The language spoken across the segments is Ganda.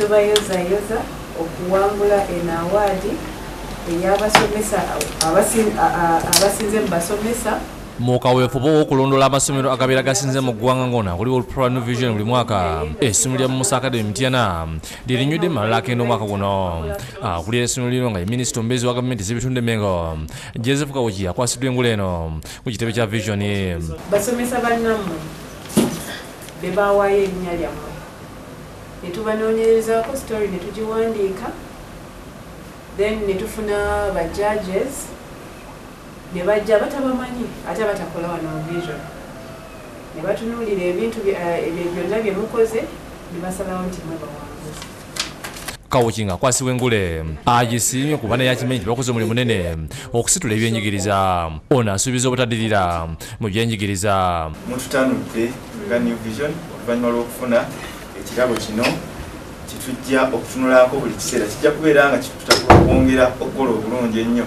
tubayozayoza okuwangula eno awaadi ey'abasomesa abasinze mu basomesa mu kaweefube w'okulondola amasomero agabeera gasinze mu ggwanga ng'ona kuli olupapula Newvision buli mwaka essomero lya Mumusa Academy Mityana lirinywedde malala akenda omwaka guno. Akulira essomero lino nga ye minisita omubeezi wa gavumenti z'ebitundu Mengo Joseph Kawuki akwasiddwa engule eno ku kitebe kya Vision. Basomesa bannammwe be baawaayo erinnya lyammwe ne tubanoonyerezaako story ne tugiwandiika then ne tufuna ba judges ne bajja batabamanyi ate batakola wano Vision ne batunuulira ebintu byonna bye mukoze ne basalawo nti mwe bawanguzi. Kawuki ng'akwasibwa engule agisiimye kuba naye akimanyi nti bakoze omulimu munene okusitula ebyenjigiriza. Ono asuubiza obutaddirira mu byenjigiriza. Mututanudde nga Newvision oluvannyuma lw'okufuna ekirabo kino kitujja okutunulako buli kiseera kijja kubeera nga kitutakwongera okukola obulungi ennyo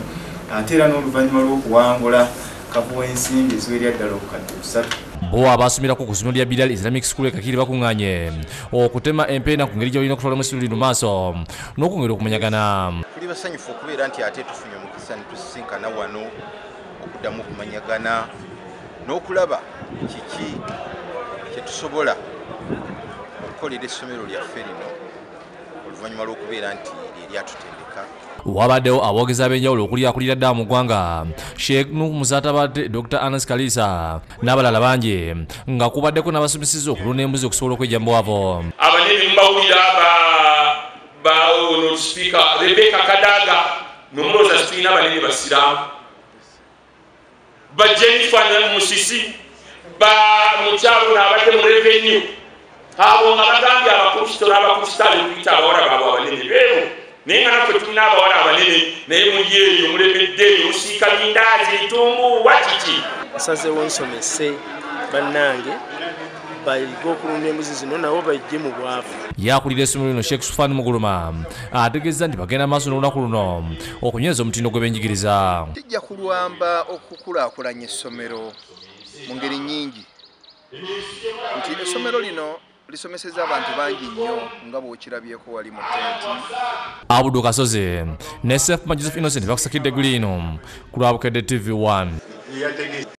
ate era n'oluvannyuma lw'okuwangula kafuwa ensimbi eziwerera ddala obukadde 3. Bo abaasomerako ku ssomero lya Bidal Islamic School Kakiri bakuŋŋaanye okutema empeena ku ngeri gy'olina okutwalamu essomero lino maaso n'okwongera okumanyagana. Tuli basanyufu okubeera nti ate tufunye omukisa ne tusisinkana wano okuddamu okumanyagana n'okulaba kiki kye tusobola okukolera essomero lyaffe lino oluvannyuma lw'okubeera nti lyatutendeka. Wabaddewo aboogezi ab'enjawulo okuli akulira ddala mu ggwanga Sheikh Musatabadde Dr. Anas Kalisa n'abalala bangi nga kubaddeko n'abasomesezza okulunda embuzi okusobola okwejjambuwavo. Abanene mbawulira ono Speaker Rebecca Kadaga nomulooza tulina abanene basiraamu ba Jennifer Musisi ba mukyalo n'abadde mu revenue abo nga bagambye abakristito n'abakristale kuyita abawala baabwe abanene beeru naye nga naffe tulina abawala abanene naye muli eyo mulemedde musiika mindaazi ebitumbu wakiki. Nsazeewo nsomese bannange bayiga okulunda embuzi zino nabo bajje mu bwavu. Yakulira essomero lino Sheikh Sufan Muguluma ategeeza nti bagenda maaso n'olunaku luno okunyweza omutindo gw'ebyenjigiriza. Tijja kulwamba okukulaakulanya essomero mu ngeri nnyingi nti essomero lino lisomeseza abantu bangi nnyo nga bw'okirabyeko wali mu tenti. Abudu Kasozi ne Joseph Innocent bakusakidde guli ino ku lwa Bukedde TV 1.